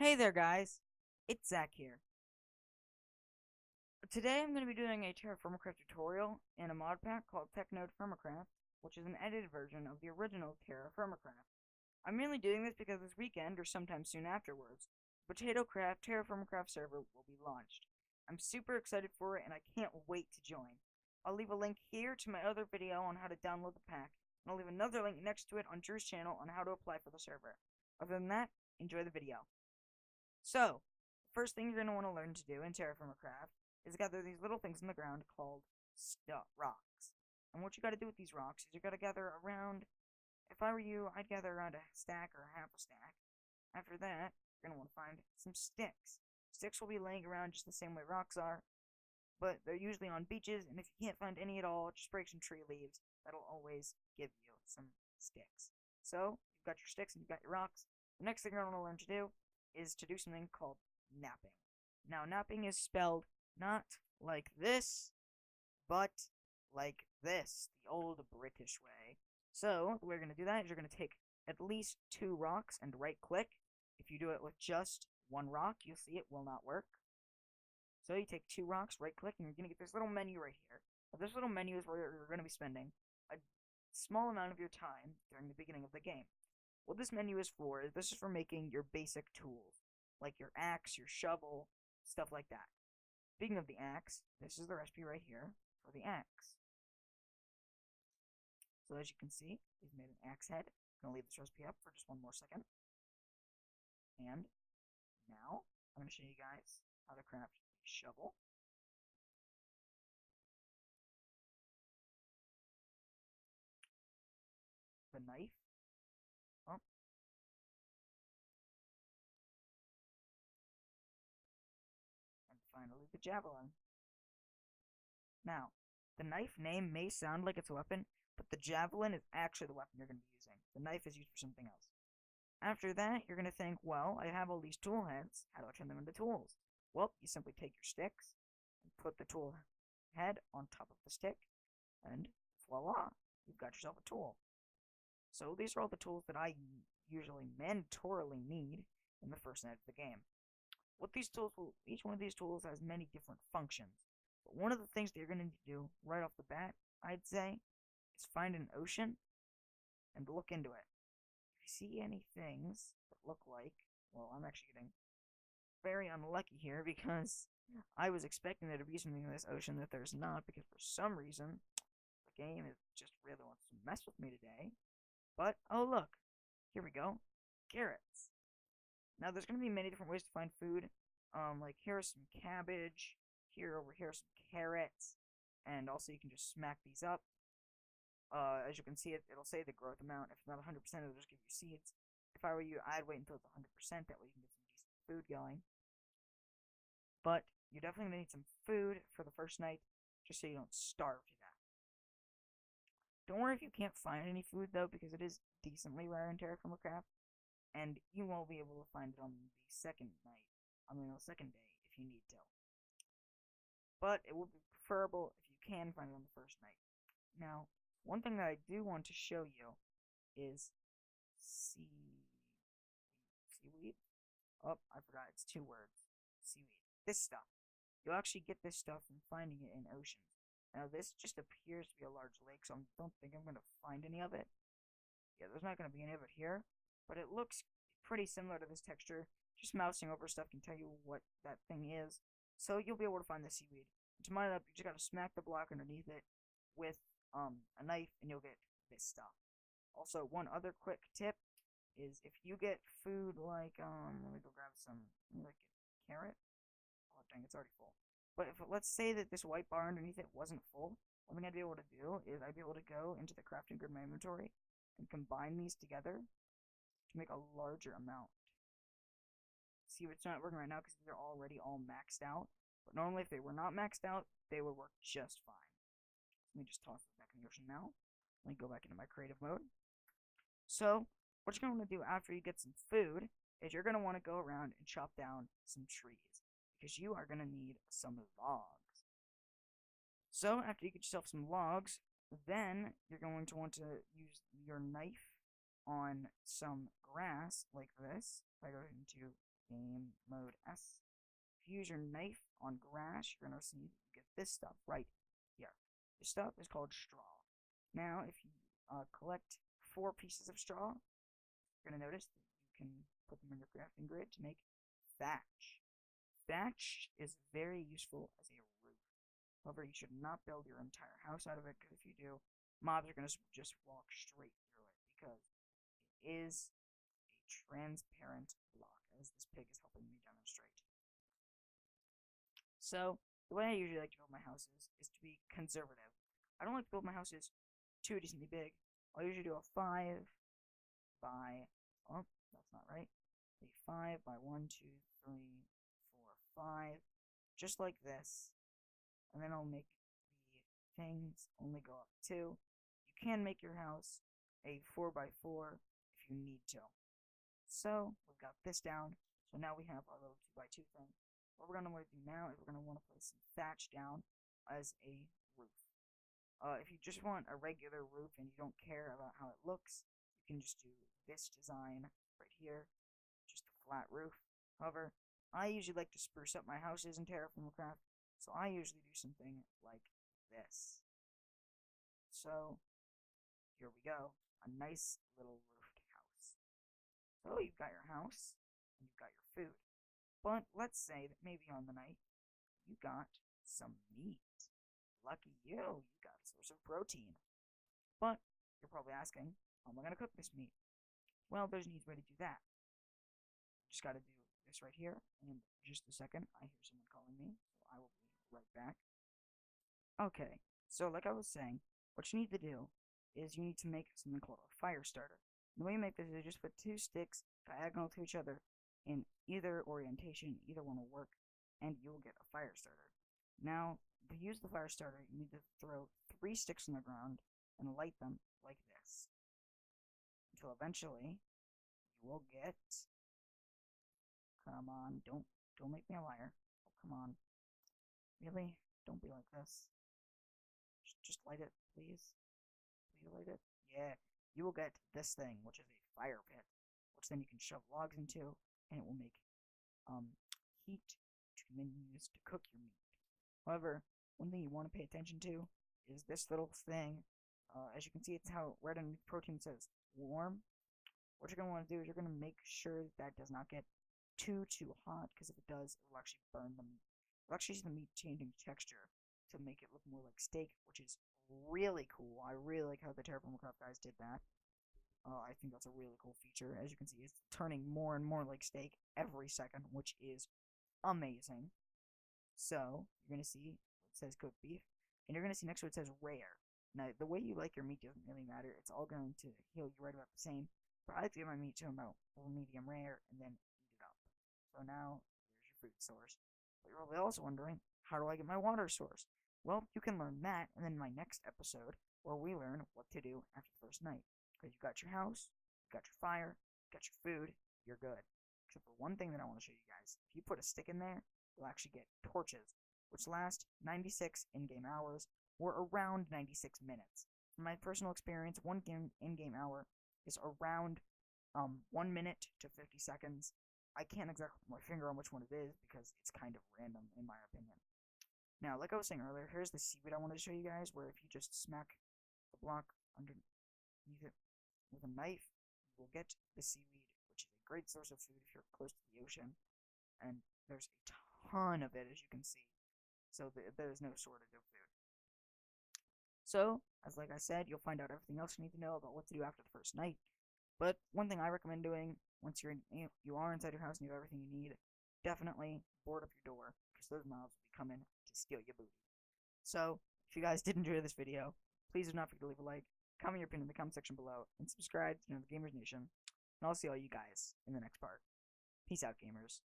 Hey there, guys. It's Zach here. Today I'm going to be doing a TerraFirmacraft tutorial in a mod pack called TechNode Firmacraft, which is an edited version of the original TerraFirmacraft. I'm mainly doing this because this weekend, or sometime soon afterwards, the PotatoCraft TerraFirmacraft server will be launched. I'm super excited for it, and I can't wait to join. I'll leave a link here to my other video on how to download the pack, and I'll leave another link next to it on Drew's channel on how to apply for the server. Other than that, enjoy the video. So, the first thing you're going to want to learn to do in TerraFirmacraft is gather these little things in the ground called rocks. And what you got to do with these rocks is you got to gather around, if I were you, I'd gather around a stack or half a stack. After that, you're going to want to find some sticks. Sticks will be laying around just the same way rocks are, but they're usually on beaches, and if you can't find any at all, just break some tree leaves. That'll always give you some sticks. So, you've got your sticks and you've got your rocks. The next thing you're going to learn to do is to do something called napping. Now, napping is spelled not like this, but like this, the old British way. So, the way you're going to do that is you're going to take at least 2 rocks and right-click. If you do it with just 1 rock, you'll see it will not work. So, you take 2 rocks, right-click, and you're going to get this little menu right here. Now, this little menu is where you're going to be spending a small amount of your time during the beginning of the game. What this menu is for is this is for making your basic tools, like your axe, your shovel, stuff like that. Speaking of the axe, this is the recipe right here for the axe. So as you can see, we've made an axe head. I'm going to leave this recipe up for just 1 more second. And now, I'm going to show you guys how to craft a shovel. The knife. Oh, and finally, the javelin. Now, the knife name may sound like it's a weapon, but the javelin is actually the weapon you're going to be using. The knife is used for something else. After that, you're going to think, well, I have all these tool heads. How do I turn them into tools? Well, you simply take your sticks and put the tool head on top of the stick, and voila, you've got yourself a tool. So these are all the tools that I usually mandatorily need in the first night of the game. What these tools will, each one of these tools has many different functions. But one of the things that you're going to need to do right off the bat, I'd say, is find an ocean and look into it. If you see any things that look like, well, I'm actually getting very unlucky here because I was expecting there to be something in this ocean that there's not, because for some reason the game is just really wants to mess with me today. But, oh look, here we go, carrots. Now there's going to be many different ways to find food. Like here's some cabbage, over here some carrots, and also you can just smack these up. As you can see, it'll say the growth amount. If not 100%, it'll just give you seeds. If I were you, I'd wait until it's 100%. That way you can get some decent food going. But you're definitely going to need some food for the first night, just so you don't starve to death. Don't worry if you can't find any food, though, because it is decently rare in TerraFirmacraft, and you won't be able to find it on the second night. The second day, if you need to. But it will be preferable if you can find it on the first night. Now, one thing that I do want to show you is seaweed. Oh, I forgot, it's 2 words. Seaweed. This stuff. You'll actually get this stuff from finding it in oceans. Now, this just appears to be a large lake, so I don't think I'm going to find any of it. Yeah, there's not going to be any of it here, but it looks pretty similar to this texture. Just mousing over stuff can tell you what that thing is, so you'll be able to find the seaweed. And to mine it up, you just got to smack the block underneath it with a knife, and you'll get this stuff. Also, one other quick tip is if you get food like, let me go grab some, like a carrot. Oh, dang, it's already full. But if, let's say that this white bar underneath it wasn't full, one thing I'd be able to do is I'd be able to go into the crafting grid in my inventory and combine these together to make a larger amount. See, it's not working right now because they're already all maxed out. But normally, if they were not maxed out, they would work just fine. Let me just toss this back in the ocean now. Let me go back into my creative mode. So, what you're going to want to do after you get some food is you're going to want to go around and chop down some trees, because you are going to need some logs. So, after you get yourself some logs, then you're going to want to use your knife on some grass like this. If I go into Game Mode S. If you use your knife on grass, you're gonna see you get this stuff right here. This stuff is called straw. Now, if you collect 4 pieces of straw, you're gonna notice that you can put them in your crafting grid to make thatch. Thatch is very useful as a roof. However, you should not build your entire house out of it, because if you do, mobs are going to just walk straight through it, because it is a transparent block, as this pig is helping me demonstrate. So, the way I usually like to build my houses is to be conservative. I don't like to build my houses too decently big. I'll usually do a 5 by, oh, that's not right, a 5 by 1, 2, 3, 4, 5, just like this, and then I'll make the things only go up 2. You can make your house a 4 by 4 if you need to. So, we've got this down, so now we have our little 2 by 2 thing. What we're going to want to do now is we're going to want to place some thatch down as a roof. If you just want a regular roof and you don't care about how it looks, you can just do this design right here, just a flat roof. However, I usually like to spruce up my houses in TerraformCraft, so I usually do something like this. So, here we go, a nice little roofed house. So, you've got your house, and you've got your food. But let's say that maybe on the night, you got some meat. Lucky you, you got a source of protein. But, you're probably asking, how am I going to cook this meat? Well, there's an easy way to do that. You just got to do this right here, and in just a second, I hear someone calling me, so I will be right back. Okay, so like I was saying, what you need to do is you need to make something called a fire starter. And the way you make this is just put 2 sticks diagonal to each other in either orientation, either one will work, and you will get a fire starter. Now, to use the fire starter, you need to throw 3 sticks on the ground and light them like this, until eventually you will get, come on, don't make me a liar, oh, come on, really, don't be like this, just light it, please light it, yeah, you will get this thing, which is a fire pit, which then you can shove logs into, and it will make heat to then use to cook your meat. However, one thing you want to pay attention to is this little thing. As you can see, it's how right underneath protein says warm. What you're going to want to do is you're going to make sure that does not get too hot, because if it does, it will actually burn the meat. It'll actually see the meat changing texture to make it look more like steak, which is really cool. I really like how the TerraformCraft guys did that. I think that's a really cool feature. As you can see, it's turning more and more like steak every second, which is amazing. So, you're going to see it says cooked beef, and you're going to see next to it says rare. Now, the way you like your meat doesn't really matter. It's all going to heal you right about the same. But I like to get my meat to about medium rare and then heat it up. So now, there's your food source. But you're probably also wondering, how do I get my water source? Well, you can learn that in my next episode, where we learn what to do after the first night. Because you've got your house, you've got your fire, you've got your food, you're good. Except for one thing that I want to show you guys. If you put a stick in there, you'll actually get torches, which last 96 in-game hours, or around 96 minutes. From my personal experience, one in-game hour is around 1 minute to 50 seconds. I can't exactly put my finger on which one it is, because it's kind of random, in my opinion. Now, like I was saying earlier, here's the seaweed I wanted to show you guys, where if you just smack the block underneath it with a knife, you will get the seaweed, which is a great source of food if you're close to the ocean. And there's a ton of it, as you can see. So there's no shortage of food. So, as like I said, you'll find out everything else you need to know about what to do after the first night. But one thing I recommend doing once you are inside your house and you have everything you need, definitely board up your door, because those mobs will be coming to steal your booty. So, if you guys did enjoy this video, please do not forget to leave a like, comment your opinion in the comment section below, and subscribe to the Gamers Nation. And I'll see all you guys in the next part. Peace out, gamers.